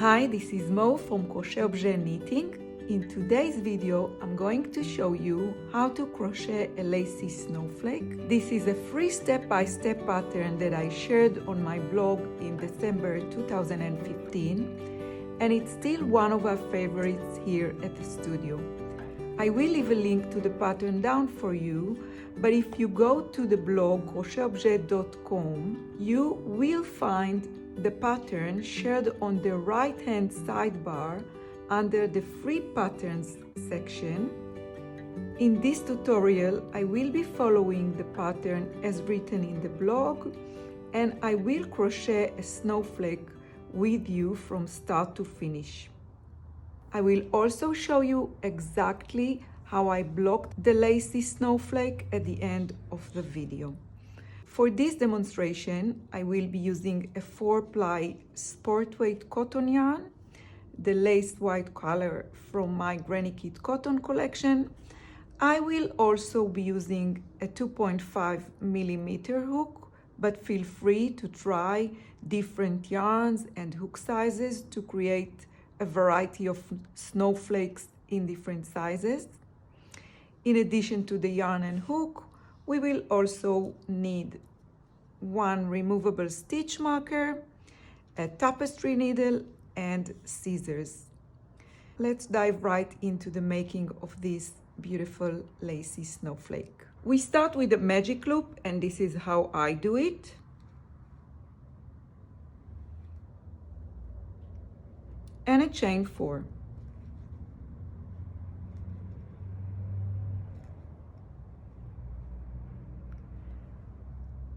Hi, this is Mo from CrochetObjet Knitting. In today's video, I'm going to show you how to crochet a lacy snowflake. This is a free step-by-step pattern that I shared on my blog in December 2015, and it's still one of our favorites here at the studio. I will leave a link to the pattern down for you, but if you go to the blog CrochetObjet.com, you will find the pattern shared on the right-hand sidebar under the free patterns section. In this tutorial, I will be following the pattern as written in the blog, and I will crochet a snowflake with you from start to finish. I will also show you exactly how I blocked the lacy snowflake at the end of the video. For this demonstration, I will be using a 4-ply sport weight cotton yarn, the laced white color from my Granny Kit cotton collection. I will also be using a 2.5 millimeter hook, but feel free to try different yarns and hook sizes to create a variety of snowflakes in different sizes. In addition to the yarn and hook, we will also need one removable stitch marker, a tapestry needle, and scissors. Let's dive right into the making of this beautiful lacy snowflake. We start with a magic loop, and this is how I do it. And a chain 4.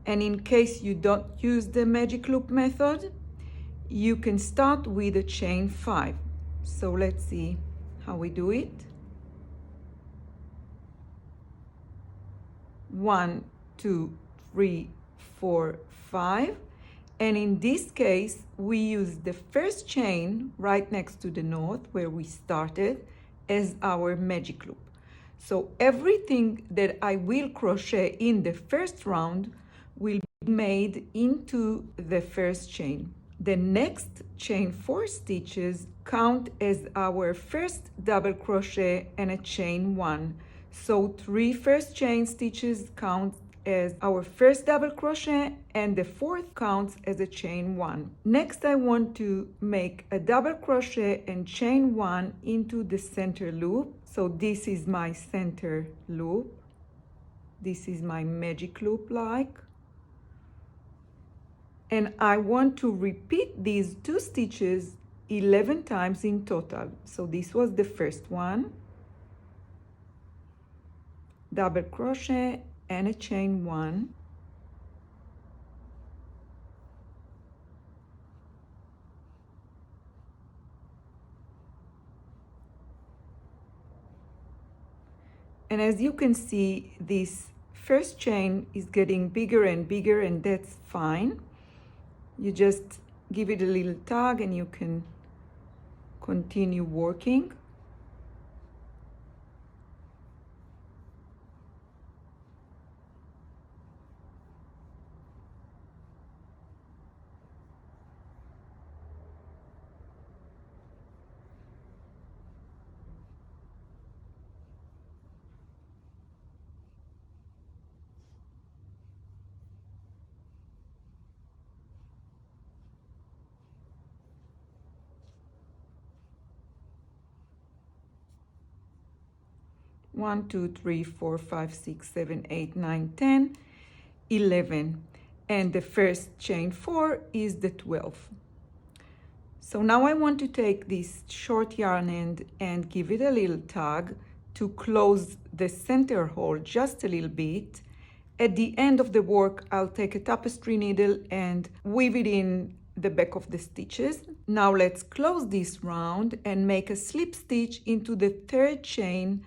And in case you don't use the magic loop method, you can start with a chain 5. So let's see how we do it. 1, 2, 3, 4, 5. And in this case, we use the first chain right next to the knot where we started as our magic loop. So everything that I will crochet in the first round will be made into the first chain. The next chain 4 stitches count as our first double crochet and a chain 1. So 3 first chain stitches count as our first double crochet, and the 4th counts as a chain 1. Next, I want to make a double crochet and chain 1 into the center loop. So this is my center loop. This is my magic loop like. And I want to repeat these 2 stitches 11 times in total. So this was the first one. Double crochet and a chain 1. And as you can see, this first chain is getting bigger and bigger, and that's fine. You just give it a little tug and you can continue working. One, 2, 3, 4, 5, 6, 7, 8, 9, 10, 11. And the first chain 4 is the 12. So now I want to take this short yarn end and give it a little tug to close the center hole just a little bit. At the end of the work, I'll take a tapestry needle and weave it in the back of the stitches. Now let's close this round and make a slip stitch into the 3rd chain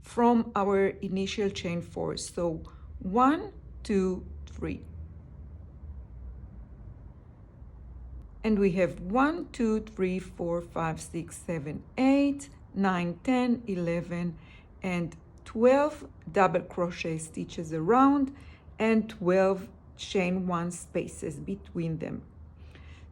from our initial chain 4. So 1, 2, 3. And we have 1, 2, 3, 4, 5, 6, 7, 8, 9, 10, 11, and 12 double crochet stitches around and 12 chain 1 spaces between them.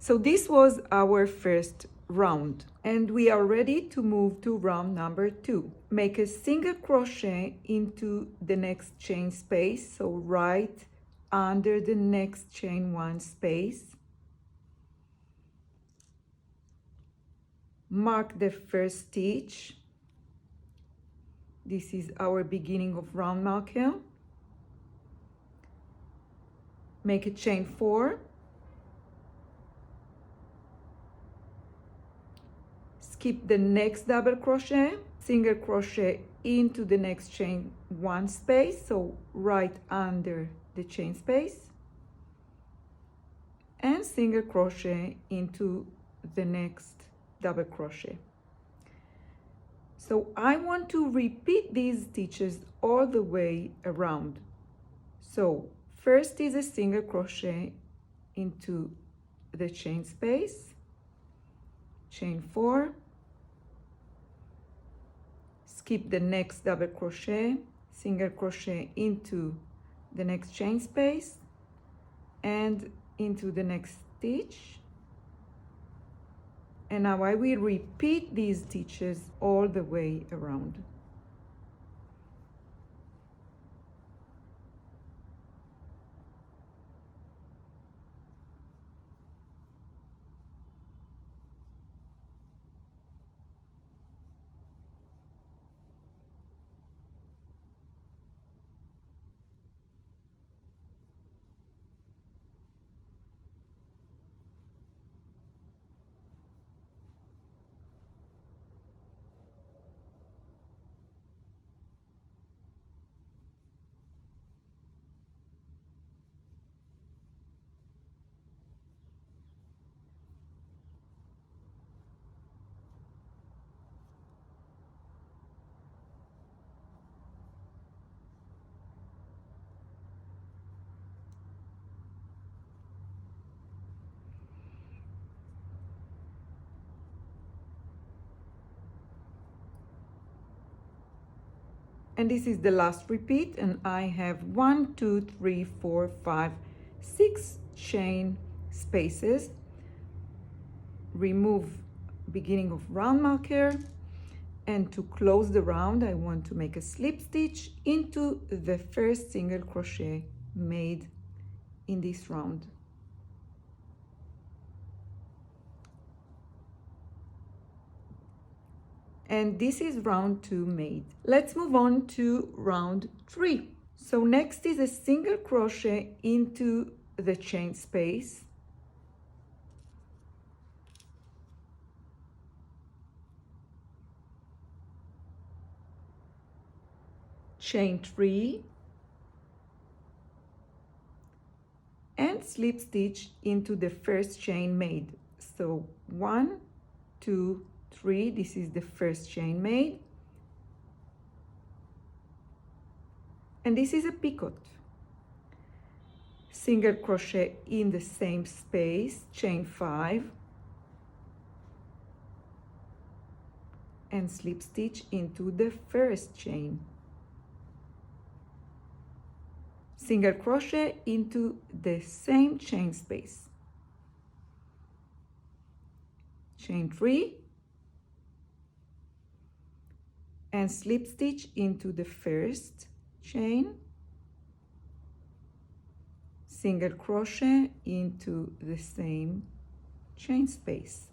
So this was our first round, and we are ready to move to round number 2. Make a single crochet into the next chain space, so right under the next chain 1 space. Mark the first stitch. This is our beginning of round marker. Make a chain 4. Skip the next double crochet, single crochet into the next chain 1 space, so right under the chain space, and single crochet into the next double crochet. So I want to repeat these stitches all the way around. So first is a single crochet into the chain space, chain 4, skip the next double crochet, single crochet into the next chain space and into the next stitch. And now I will repeat these stitches all the way around. And this is the last repeat, and I have 1, 2, 3, 4, 5, 6 chain spaces. Remove beginning of round marker, and to close the round I want to make a slip stitch into the first single crochet made in this round. And this is round 2 made. Let's move on to round 3. So next is a single crochet into the chain space, chain 3, and slip stitch into the first chain made. So 1, 2, 3, this is the first chain made, and this is a picot. Single crochet in the same space, chain 5, and slip stitch into the first chain. Single crochet into the same chain space, chain 3, and slip stitch into the first chain, single crochet into the same chain space.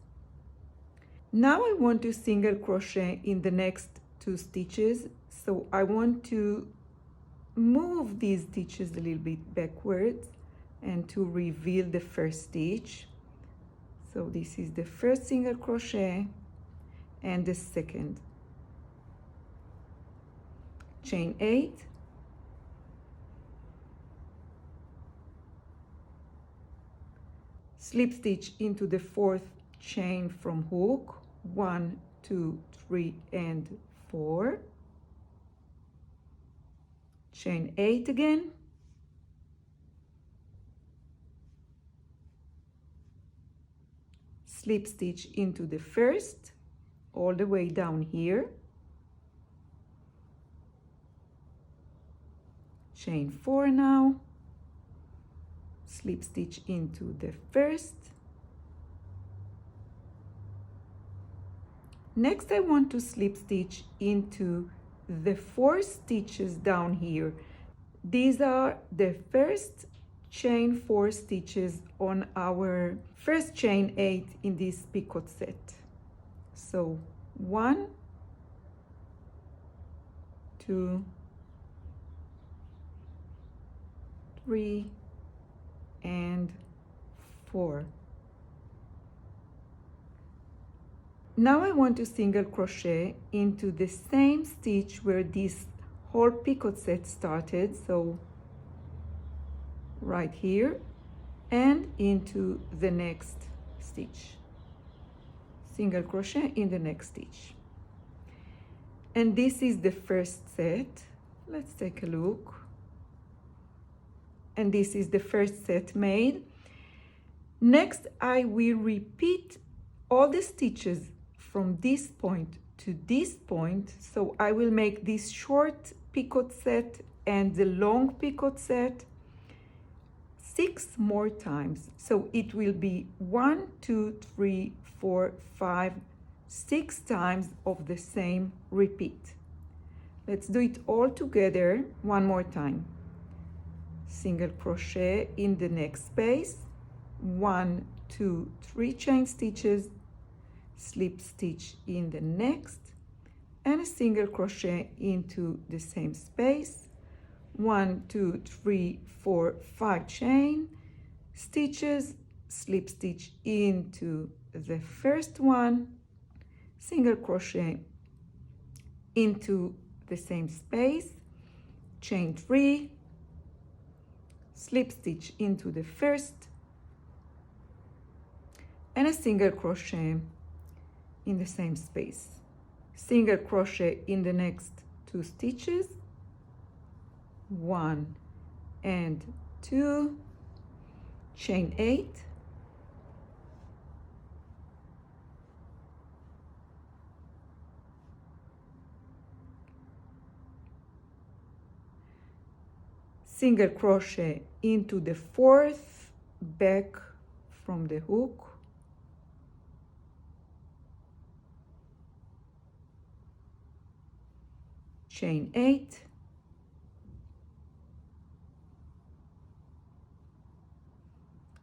Now I want to single crochet in the next 2 stitches, so I want to move these stitches a little bit backwards and to reveal the first stitch. So this is the first single crochet and the second. Chain 8, slip stitch into the 4th chain from hook, 1, 2, 3, and 4, chain 8 again, slip stitch into the first all the way down here, chain 4 now, slip stitch into the first, Next, I want to slip stitch into the 4 stitches down here. These are the first chain 4 stitches on our first chain 8 in this picot set. So 1, 2, 3, and 4. Now I want to single crochet into the same stitch where this whole picot set started, so right here, and into the next stitch. Single crochet in the next stitch. And this is the first set. Let's take a look. And this is the first set made. Next, I will repeat all the stitches from this point to this point. So I will make this short picot set and the long picot set 6 more times. So it will be 1, 2, 3, 4, 5, 6 times of the same repeat. Let's do it all together one more time. Single crochet in the next space, 1, 2, 3 chain stitches, slip stitch in the next, and a single crochet into the same space, 1, 2, 3, 4, 5 chain stitches, slip stitch into the first one, single crochet into the same space, chain 3, slip stitch into the first, and a single crochet in the same space. Single crochet in the next 2 stitches, 1 and 2, chain 8, single crochet into the 4th back from the hook, chain 8,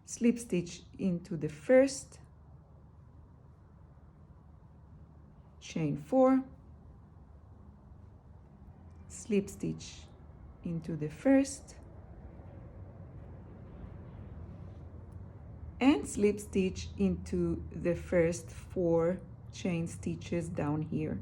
slip stitch into the first, chain 4, slip stitch into the first, and slip stitch into the first 4 chain stitches down here.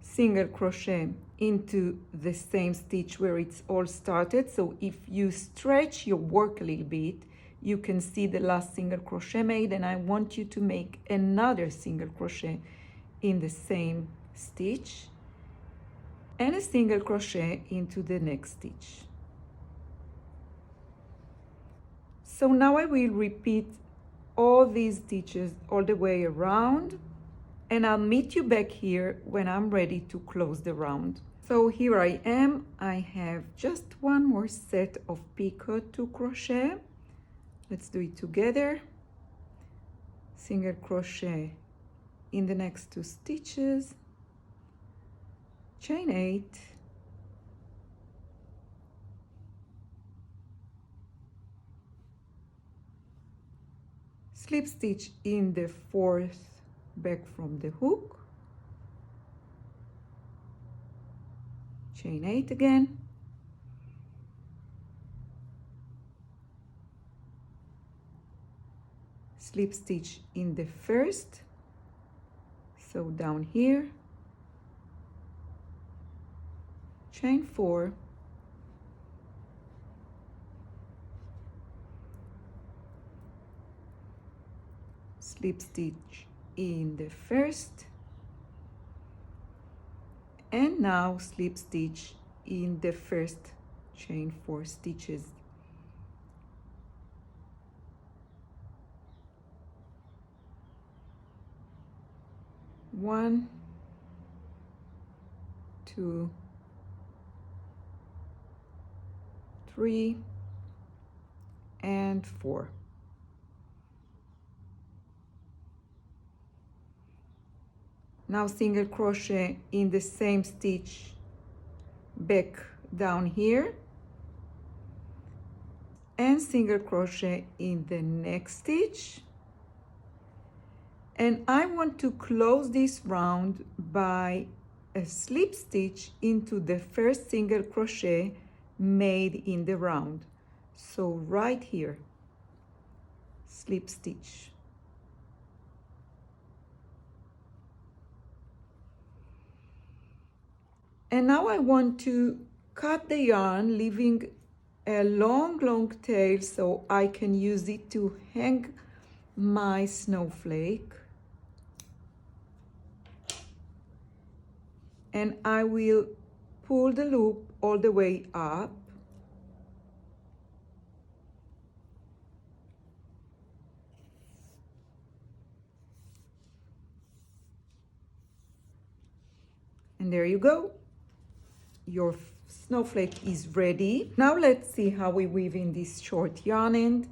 Single crochet into the same stitch where it's all started. So if you stretch your work a little bit, you can see the last single crochet made, and I want you to make another single crochet in the same stitch and a single crochet into the next stitch. So now I will repeat all these stitches all the way around, and I'll meet you back here when I'm ready to close the round. So here I am. I have just one more set of picot to crochet. Let's do it together. Single crochet in the next 2 stitches, chain 8, slip stitch in the 4th back from the hook, chain 8 again, slip stitch in the first, so down here, chain 4, slip stitch in the first, and now slip stitch in the first chain 4 stitches. 1, 2, 3, and 4. Now single crochet in the same stitch back down here, and single crochet in the next stitch. And I want to close this round by a slip stitch into the first single crochet made in the round. So right here, slip stitch. And now I want to cut the yarn, leaving a long tail so I can use it to hang my snowflake. And I will pull the loop all the way up. And there you go. Your snowflake is ready. Now let's see how we weave in this short yarn end.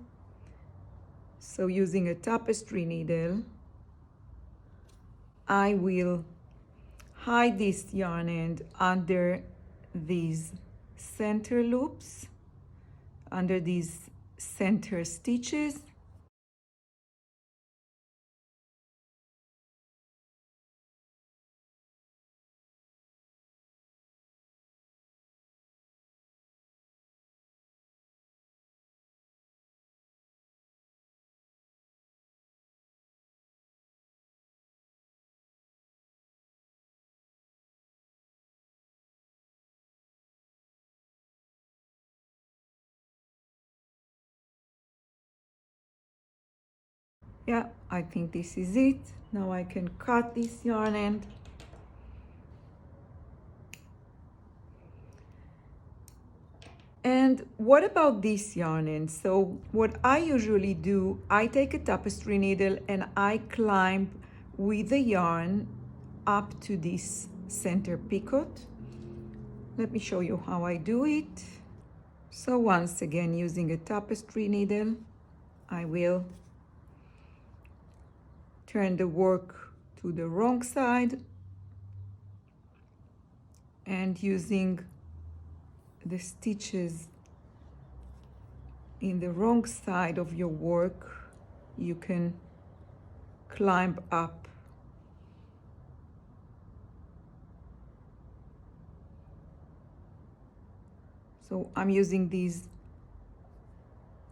So using a tapestry needle, I will hide this yarn end under these center loops, under these center stitches. Yeah, I think this is it. Now I can cut this yarn end. And what about this yarn end? So what I usually do, I take a tapestry needle and I climb with the yarn up to this center picot. Let me show you how I do it. So once again, using a tapestry needle, I will turn the work to the wrong side, and using the stitches in the wrong side of your work, you can climb up. So I'm using these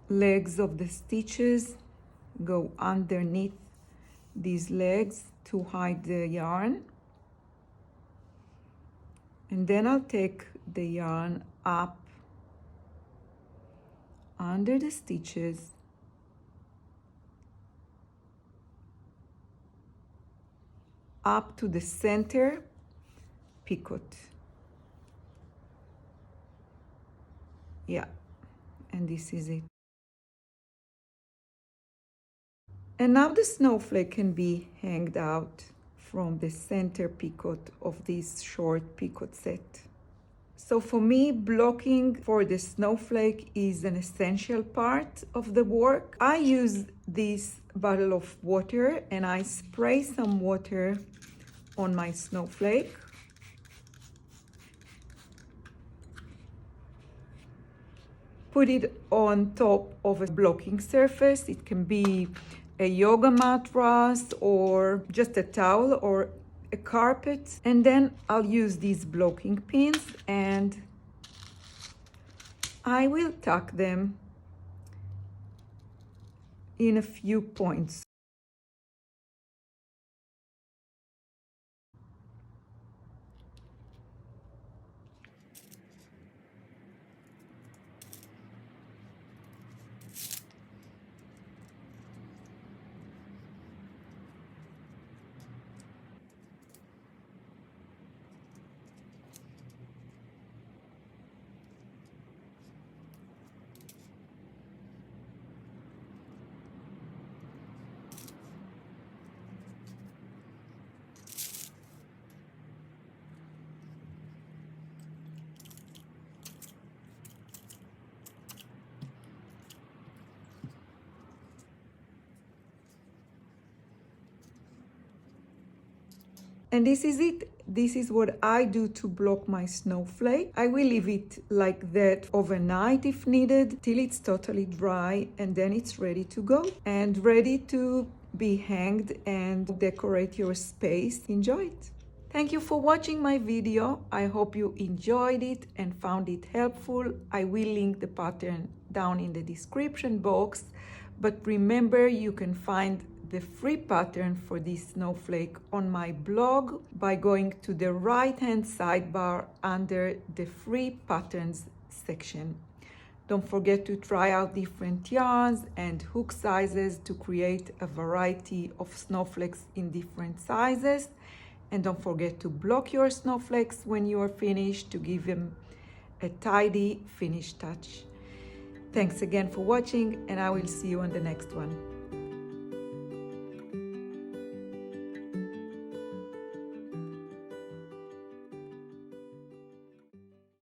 legs of the stitches, go underneath these legs to hide the yarn. And then I'll take the yarn up under the stitches, up to the center picot. Yeah, and this is it. And now the snowflake can be hanged out from the center picot of this short picot set. So for me, blocking for the snowflake is an essential part of the work. I use this bottle of water and I spray some water on my snowflake. Put it on top of a blocking surface. It can be a yoga mattress or just a towel or a carpet. And then I'll use these blocking pins and I will tuck them in a few points. And this is it. This is what I do to block my snowflake. I will leave it like that overnight if needed, till it's totally dry, and then it's ready to go and ready to be hanged and decorate your space. Enjoy it. Thank you for watching my video. I hope you enjoyed it and found it helpful. I will link the pattern down in the description box, but remember you can find the free pattern for this snowflake on my blog by going to the right-hand sidebar under the free patterns section. Don't forget to try out different yarns and hook sizes to create a variety of snowflakes in different sizes. And don't forget to block your snowflakes when you are finished to give them a tidy finish touch. Thanks again for watching, and I will see you on the next one.